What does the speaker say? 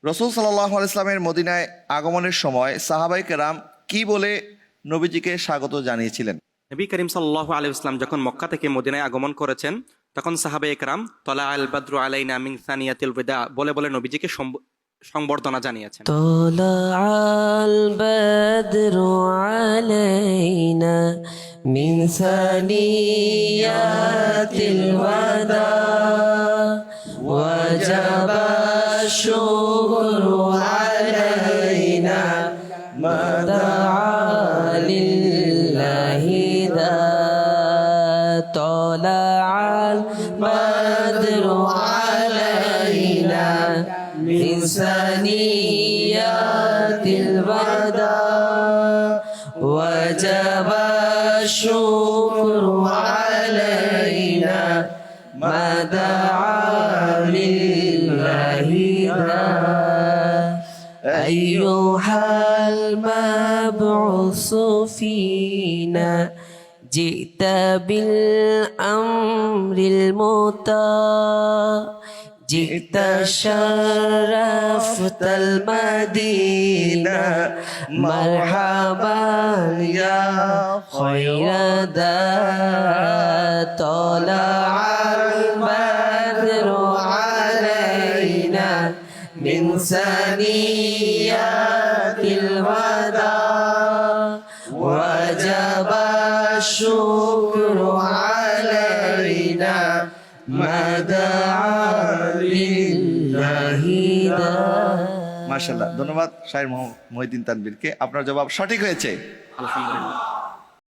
রাসূল সাল্লাল্লাহু আলাইহি ওয়াসাল্লামের মদিনায় আগমনের সময় সাহাবায়ে কেরাম কি বলে নবীজিকে স্বাগত জানিয়েছিলেন? নবী করিম সাল্লাল্লাহু আলাইহি ওয়াসাল্লাম যখন মক্কা থেকে মদিনায় আগমন করেছেন, তখন সাহাবায়ে কেরাম তলা আল বাদরু আলাইনা মিন সানিয়াতিল বিদা বলে বলে নবীজিকে সংবর্ধনা জানিয়েছেন। طلع البدر علينا من ثنيات الوداع وجب الشكر علينا ما دعا لله ذا طلع البدر علينا من ثنيات الوداع وجب الشكر علينا ما دعا لله ذا أيها المبعوث فينا جئت بالأمر المطاع جئت شرفت المدينة مرحبا يا خير دار طلع البدر علينا من ثنيات الوداع وجب الشكر علينا ما دعا لله ذا মাশাআল্লাহ, ধন্যবাদ শাহের মহিউদ্দিন তানভীরকে। আপনার জবাব সঠিক হয়েছে। আলহামদুলিল্লাহ।